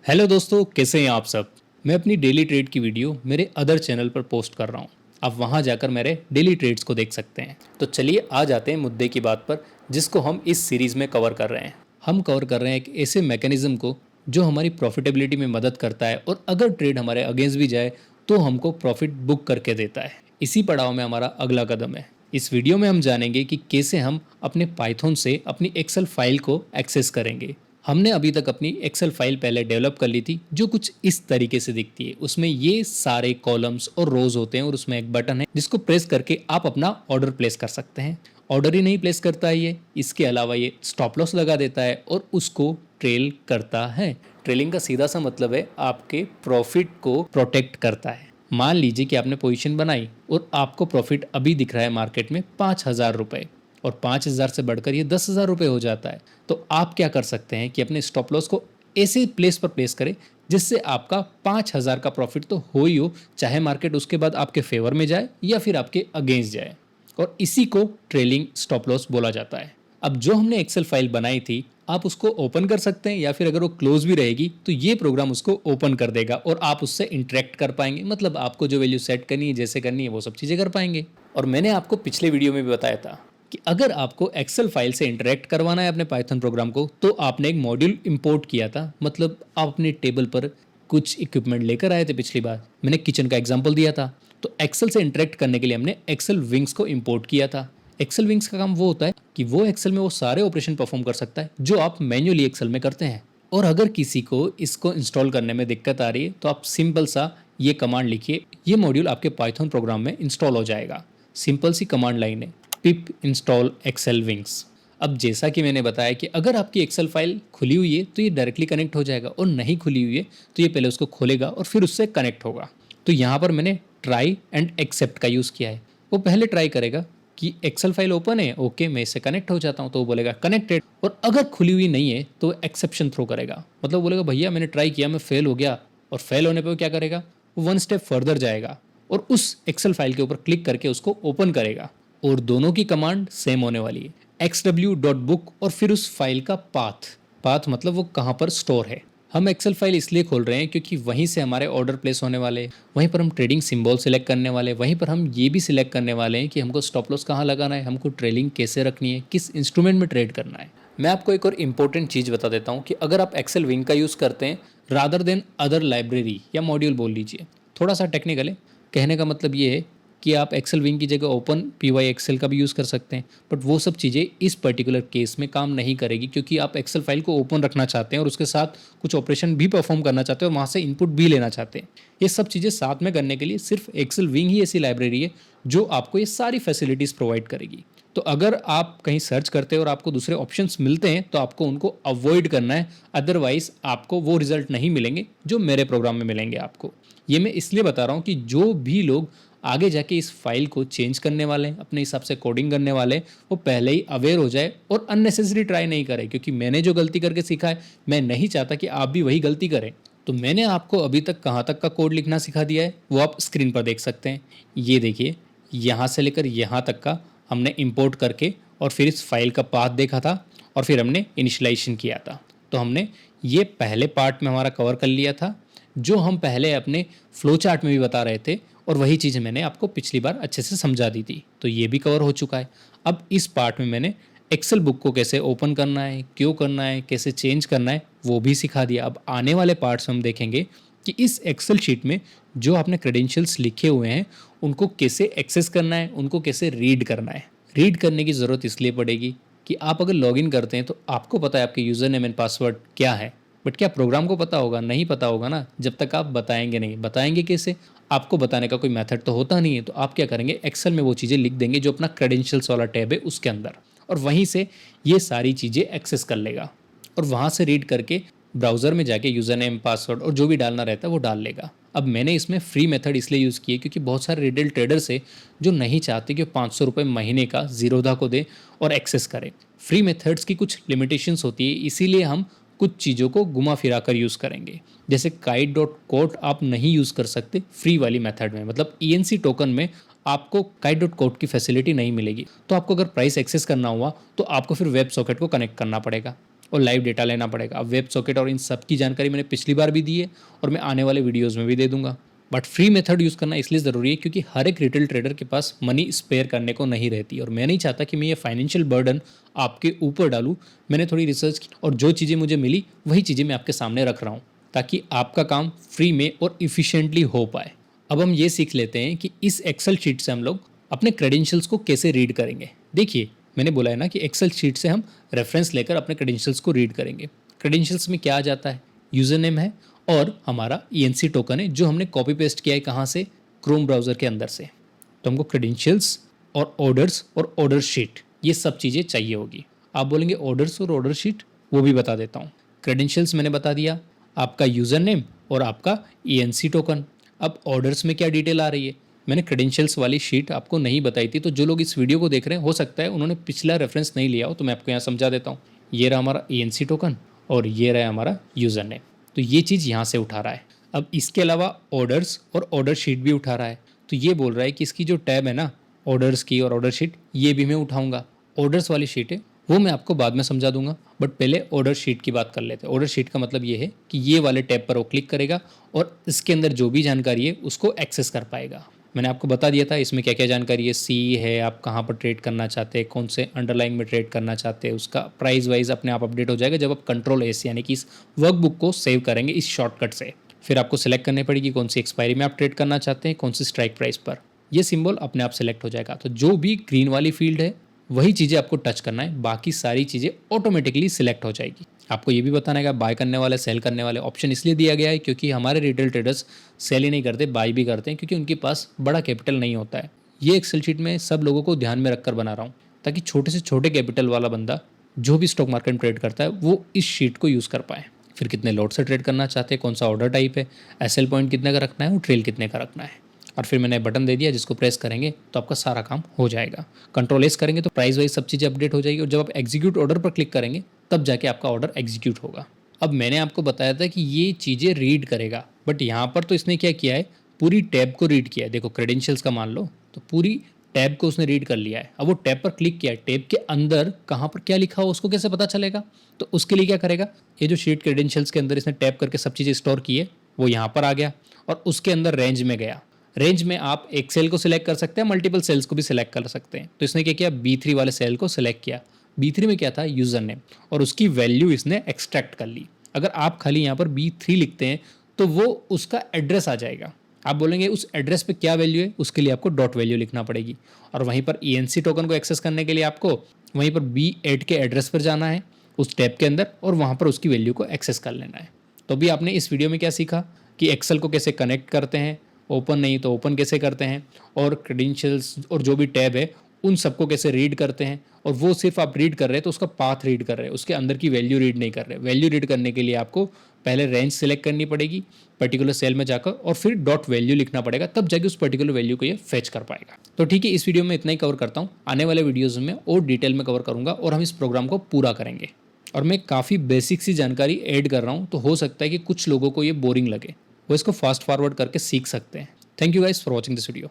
Hello दोस्तों, कैसे हैं आप सब। मैं अपनी डेली ट्रेड की वीडियो मेरे अदर चैनल पर पोस्ट कर रहा हूँ। आप वहाँ जाकर मेरे डेली ट्रेड्स को देख सकते हैं। तो चलिए आ जाते हैं मुद्दे की बात पर, जिसको हम इस सीरीज़ में कवर कर रहे हैं। हम कवर कर रहे हैं एक ऐसे मैकेनिज्म को जो हमारी प्रॉफिटेबिलिटी में मदद करता है और अगर ट्रेड हमारे अगेंस्ट भी जाए तो हमको प्रॉफिट बुक करके देता है। इसी पड़ाव में हमारा अगला कदम है। इस वीडियो में हम जानेंगे कि कैसे हम अपने पाइथन से अपनी एक्सेल फाइल को एक्सेस करेंगे। हमने अभी तक अपनी एक्सेल फाइल पहले डेवलप कर ली थी, जो कुछ इस तरीके से दिखती है। उसमें ये सारे कॉलम्स और रोज होते हैं और उसमें एक बटन है जिसको प्रेस करके आप अपना ऑर्डर प्लेस कर सकते हैं। ऑर्डर ही नहीं प्लेस करता है ये, इसके अलावा ये स्टॉप लॉस लगा देता है और उसको ट्रेल करता है। ट्रेलिंग का सीधा सा मतलब है आपके प्रॉफिट को प्रोटेक्ट करता है। मान लीजिए कि आपने पोजीशन बनाई और आपको प्रॉफिट अभी दिख रहा है मार्केट में 5,000 रुपये और 5,000 से बढ़कर ये 10,000 रुपये हो जाता है। तो आप क्या कर सकते हैं कि अपने स्टॉप लॉस को ऐसे प्लेस पर प्लेस करें जिससे आपका 5,000 का प्रॉफिट तो हो ही हो, चाहे मार्केट उसके बाद आपके फेवर में जाए या फिर आपके अगेंस्ट जाए। और इसी को ट्रेलिंग स्टॉप लॉस बोला जाता है। अब जो हमने एक्सेल फाइल बनाई थी, आप उसको ओपन कर सकते हैं या फिर अगर वो क्लोज भी रहेगी तो ये प्रोग्राम उसको ओपन कर देगा और आप उससे इंटरेक्ट कर पाएंगे। मतलब आपको जो वैल्यू सेट करनी है, जैसे करनी है, वो सब चीज़ें कर पाएंगे। और मैंने आपको पिछले वीडियो में भी बताया था कि अगर आपको एक्सेल फाइल से इंटरेक्ट करवाना है अपने पाइथन प्रोग्राम को, तो आपने एक मॉड्यूल इंपोर्ट किया था। मतलब आप अपने टेबल पर कुछ इक्विपमेंट लेकर आए थे। पिछली बार मैंने किचन का एग्जांपल दिया था। तो एक्सेल से इंटरेक्ट करने के लिए हमने एक्सेल विंग्स को इंपोर्ट किया था। एक्सेल विंग्स का काम वो होता है कि वो एक्सेल में वो सारे ऑपरेशन परफॉर्म कर सकता है जो आप मैन्युअली एक्सेल में करते हैं। और अगर किसी को इसको इंस्टॉल करने में दिक्कत आ रही है तो आप सिंपल सा ये कमांड लिखिए, ये मॉड्यूल आपके पाइथन प्रोग्राम में इंस्टॉल हो जाएगा। सिंपल सी कमांड लाइन है, पिप इंस्टॉल एक्सेल विंग्स। अब जैसा कि मैंने बताया कि अगर आपकी एक्सेल फाइल खुली हुई है तो ये डायरेक्टली कनेक्ट हो जाएगा, और नहीं खुली हुई है तो ये पहले उसको खोलेगा और फिर उससे कनेक्ट होगा। तो यहाँ पर मैंने ट्राई एंड एक्सेप्ट का यूज़ किया है। वो पहले ट्राई करेगा कि एक्सेल फाइल ओपन है, ओके मैं इससे कनेक्ट हो जाता हूँ, तो वो बोलेगा कनेक्टेड। और अगर खुली हुई नहीं है तो एक्सेप्शन थ्रो करेगा। मतलब बोलेगा भैया मैंने ट्राई किया, मैं फेल हो गया। और फेल होने पर वो क्या करेगा, वो वन स्टेप फर्दर जाएगा और उस एक्सेल फाइल के ऊपर क्लिक करके उसको ओपन करेगा। और दोनों की कमांड सेम होने वाली है, xw.book और फिर उस फाइल का पाथ मतलब वो कहाँ पर स्टोर है। हम एक्सेल फाइल इसलिए खोल रहे हैं क्योंकि वहीं से हमारे ऑर्डर प्लेस होने वाले, वहीं पर हम ट्रेडिंग सिंबल सिलेक्ट करने वाले, वहीं पर हम ये भी सिलेक्ट करने वाले हैं कि हमको स्टॉप लॉस कहाँ लगाना है, हमको ट्रेलिंग कैसे रखनी है, किस इंस्ट्रूमेंट में ट्रेड करना है। मैं आपको एक और इम्पोर्टेंट चीज़ बता देता हूँ कि अगर आप एक्सेल विंग का यूज़ करते हैं रादर देन अदर लाइब्रेरी या मॉड्यूल बोल लीजिए, थोड़ा सा टेक्निकल है। कहने का मतलब ये है कि आप एक्सेल विंग की जगह ओपन पी एक्सेल का भी यूज़ कर सकते हैं, बट वो सब चीज़ें इस पर्टिकुलर केस में काम नहीं करेगी क्योंकि आप एक्सेल फाइल को ओपन रखना चाहते हैं और उसके साथ कुछ ऑपरेशन भी परफॉर्म करना चाहते हैं और वहाँ से इनपुट भी लेना चाहते हैं। ये सब चीज़ें साथ में करने के लिए सिर्फ एक्सेल विंग ही ऐसी लाइब्रेरी है जो आपको ये सारी फैसिलिटीज़ प्रोवाइड करेगी। तो अगर आप कहीं सर्च करते हैं और आपको दूसरे ऑप्शंस मिलते हैं तो आपको उनको अवॉइड करना है, अदरवाइज आपको वो रिजल्ट नहीं मिलेंगे जो मेरे प्रोग्राम में मिलेंगे आपको। ये मैं इसलिए बता रहा हूँ कि जो भी लोग आगे जाके इस फाइल को चेंज करने वाले हैं, अपने हिसाब से कोडिंग करने वाले हैं, वो पहले ही अवेयर हो जाए और अननेसेसरी ट्राई नहीं करें। क्योंकि मैंने जो गलती करके सीखा है, मैं नहीं चाहता कि आप भी वही गलती करें। तो मैंने आपको अभी तक कहाँ तक का कोड लिखना सिखा दिया है वो आप स्क्रीन पर देख सकते हैं। ये देखिए, यहाँ से लेकर यहाँ तक का हमने इंपोर्ट करके और फिर इस फाइल का पाथ देखा था और फिर हमने इनिशियलाइजेशन किया था। तो हमने ये पहले पार्ट में हमारा कवर कर लिया था जो हम पहले अपने फ्लो चार्ट में भी बता रहे थे, और वही चीज़ मैंने आपको पिछली बार अच्छे से समझा दी थी। तो ये भी कवर हो चुका है। अब इस पार्ट में मैंने एक्सेल बुक को कैसे ओपन करना है, क्यों करना है, कैसे चेंज करना है, वो भी सिखा दिया। अब आने वाले पार्ट्स में हम देखेंगे कि इस एक्सेल शीट में जो आपने क्रेडेंशियल्स लिखे हुए हैं उनको कैसे एक्सेस करना है, उनको कैसे रीड करना है। रीड करने की ज़रूरत इसलिए पड़ेगी कि आप अगर लॉगिन करते हैं तो आपको पता है आपके यूज़र नेम एंड पासवर्ड क्या है, बट क्या प्रोग्राम को पता होगा? नहीं पता होगा ना, जब तक आप बताएंगे नहीं। बताएंगे कैसे? आपको बताने का कोई मेथड तो होता नहीं है। तो आप क्या करेंगे, एक्सेल में वो चीज़ें लिख देंगे जो अपना क्रेडेंशियल्स वाला टैब है उसके अंदर, और वहीं से ये सारी चीज़ें एक्सेस कर लेगा और वहाँ से रीड करके ब्राउज़र में जाके यूज़र नेम पासवर्ड और जो भी डालना रहता है वो डाल लेगा। अब मैंने इसमें फ्री मेथड इसलिए यूज़ किए क्योंकि बहुत सारे रिटेल ट्रेडर्स है जो नहीं चाहते कि 500 रुपये महीने का जीरोधा को दे और एक्सेस करें। फ्री मेथड्स की कुछ लिमिटेशंस होती है, इसीलिए हम कुछ चीज़ों को घुमा फिरा कर यूज़ करेंगे। जैसे kite.quote आप नहीं यूज़ कर सकते फ्री वाली मेथड में, मतलब ENC टोकन में आपको kite.quote की फैसिलिटी नहीं मिलेगी। तो आपको अगर प्राइस एक्सेस करना हुआ तो आपको फिर वेब सॉकेट को कनेक्ट करना पड़ेगा। और लाइव डेटा लेना पड़ेगा। अब वेब सॉकेट और इन सब की जानकारी मैंने पिछली बार भी दी है और मैं आने वाले वीडियोज़ में भी दे दूंगा। बट फ्री मेथड यूज़ करना इसलिए ज़रूरी है क्योंकि हर एक रिटेल ट्रेडर के पास मनी स्पेयर करने को नहीं रहती और मैं नहीं चाहता कि मैं ये फाइनेंशियल बर्डन आपके ऊपर डालूँ। मैंने थोड़ी रिसर्च की और जो चीज़ें मुझे मिली वही चीज़ें मैं आपके सामने रख रहा हूँ ताकि आपका काम फ्री में और इफ़िशिएंटली हो पाए। अब हम ये सीख लेते हैं कि इस एक्सेल शीट से हम लोग अपने क्रेडेंशियल्स को कैसे रीड करेंगे। देखिए, मैंने बोला है ना कि एक्सेल शीट से हम रेफरेंस लेकर अपने क्रेडेंशियल्स को रीड करेंगे। क्रेडेंशियल्स में क्या आ जाता है? यूज़र नेम है और हमारा ENC टोकन है जो हमने कॉपी पेस्ट किया है कहाँ से? क्रोम ब्राउज़र के अंदर से। तो हमको क्रेडेंशियल्स और ऑर्डर शीट ये सब चीज़ें चाहिए होगी। आप बोलेंगे ऑर्डर्स और ऑर्डर शीट, वो भी बता देता हूँ। क्रेडेंशियल्स मैंने बता दिया, आपका यूज़र नेम और आपका ENC टोकन। अब ऑर्डर्स में क्या डिटेल आ रही है? मैंने क्रेडेंशियल्स वाली शीट आपको नहीं बताई थी, तो जो लोग इस वीडियो को देख रहे हैं हो सकता है उन्होंने पिछला रेफरेंस नहीं लिया हो, तो मैं आपको यहाँ समझा देता हूँ। ये रहा हमारा ENC टोकन और ये रहा हमारा यूज़र नेम, तो ये चीज़ यहाँ से उठा रहा है। अब इसके अलावा ऑर्डर्स और ऑर्डर शीट भी उठा रहा है, तो ये बोल रहा है कि इसकी जो टैब है ना ऑर्डर्स की और ऑर्डर शीट, ये भी मैं उठाऊंगा। ऑर्डर्स वाली शीट है वो मैं आपको बाद में समझा दूंगा, बट पहले ऑर्डर शीट की बात कर लेते हैं। ऑर्डर शीट का मतलब ये है कि ये वाले टैब पर वो क्लिक करेगा और इसके अंदर जो भी जानकारी है उसको एक्सेस कर पाएगा। मैंने आपको बता दिया था इसमें क्या क्या जानकारी है। सी है, आप कहाँ पर ट्रेड करना चाहते हैं, कौन से अंडरलाइन में ट्रेड करना चाहते हैं, उसका प्राइस वाइज अपने आप अपडेट हो जाएगा जब आप Ctrl+S यानी कि इस वर्कबुक को सेव करेंगे इस शॉर्टकट से। फिर आपको सेलेक्ट करनी पड़ेगी कौन सी एक्सपायरी में आप ट्रेड करना चाहते हैं, कौन सी स्ट्राइक प्राइस पर। ये सिंबल अपने आप सेलेक्ट हो जाएगा। तो जो भी ग्रीन वाली फील्ड है वही चीज़ें आपको टच करना है, बाकी सारी चीज़ें ऑटोमेटिकली सिलेक्ट हो जाएगी। आपको ये भी बताना है कि बाय करने वाले सेल करने वाले ऑप्शन इसलिए दिया गया है क्योंकि हमारे रिटेल ट्रेडर्स सेल ही नहीं करते, बाय भी करते हैं क्योंकि उनके पास बड़ा कैपिटल नहीं होता है। ये एक्सेल शीट में सब लोगों को ध्यान में रखकर बना रहा हूँ ताकि छोटे से छोटे कैपिटल वाला बंदा जो भी स्टॉक मार्केट में ट्रेड करता है वो इस शीट को यूज़ कर पाए। फिर कितने लॉट से ट्रेड करना चाहते हैं, कौन सा ऑर्डर टाइप है, SL पॉइंट कितने का रखना है और ट्रेल कितने का रखना है। और फिर मैंने बटन दे दिया जिसको प्रेस करेंगे तो आपका सारा काम हो जाएगा। Ctrl+S करेंगे तो प्राइस वाइज सब चीज़ें अपडेट हो जाएगी और जब आप एग्जीक्यूट ऑर्डर पर क्लिक करेंगे तब जाके आपका ऑर्डर एग्जीक्यूट होगा। अब मैंने आपको बताया था कि ये चीज़ें रीड करेगा, बट यहाँ पर तो इसने क्या किया है, पूरी टैब को रीड किया है। देखो क्रेडेंशियल्स का मान लो तो पूरी टैब को उसने रीड कर लिया है। अब वो टैब पर क्लिक किया है, टैब के अंदर कहाँ पर क्या लिखा हो उसको कैसे पता चलेगा? तो उसके लिए क्या करेगा, ये जो शीट क्रेडेंशियल्स के अंदर इसने टैप करके सब चीज़ें स्टोर की है वो यहाँ पर आ गया और उसके अंदर रेंज में गया। रेंज में आप एक सेल को सिलेक्ट कर सकते हैं, मल्टीपल सेल्स को भी सिलेक्ट कर सकते हैं। तो इसने क्या किया, B3 वाले सेल को सिलेक्ट किया। B3 में क्या था, यूज़र नेम, और उसकी वैल्यू इसने एक्सट्रैक्ट कर ली। अगर आप खाली यहाँ पर B3 लिखते हैं तो वो उसका एड्रेस आ जाएगा। आप बोलेंगे उस एड्रेस पे क्या वैल्यू है, उसके लिए आपको डॉट वैल्यू लिखना पड़ेगी। और वहीं पर ENC टोकन को एक्सेस करने के लिए आपको वहीं पर B8 के एड्रेस पर जाना है उस टैब के अंदर और वहाँ पर उसकी वैल्यू को एक्सेस कर लेना है। तो अभी आपने इस वीडियो में क्या सीखा कि एक्सेल को कैसे कनेक्ट करते हैं, ओपन नहीं तो ओपन कैसे करते हैं, और क्रेडेंशियल्स और जो भी टैब है उन सबको कैसे रीड करते हैं। और वो सिर्फ आप रीड कर रहे हैं तो उसका पाथ रीड कर रहे हैं, उसके अंदर की वैल्यू रीड नहीं कर रहे। वैल्यू रीड करने के लिए आपको पहले रेंज सेलेक्ट करनी पड़ेगी पर्टिकुलर सेल में जाकर और फिर डॉट वैल्यू लिखना पड़ेगा, तब जाके उस पर्टिकुलर वैल्यू को ये फेच कर पाएगा। तो ठीक है, इस वीडियो में इतना ही कवर करता हूँ। आने वाले वीडियोज़ में और डिटेल में कवर करूँगा और हम इस प्रोग्राम को पूरा करेंगे। और मैं काफ़ी बेसिक सी जानकारी ऐड कर रहा हूँ, तो हो सकता है कि कुछ लोगों को ये बोरिंग लगे, वो इसको फास्ट फॉरवर्ड करके सीख सकते हैं। Thank you guys for watching this video.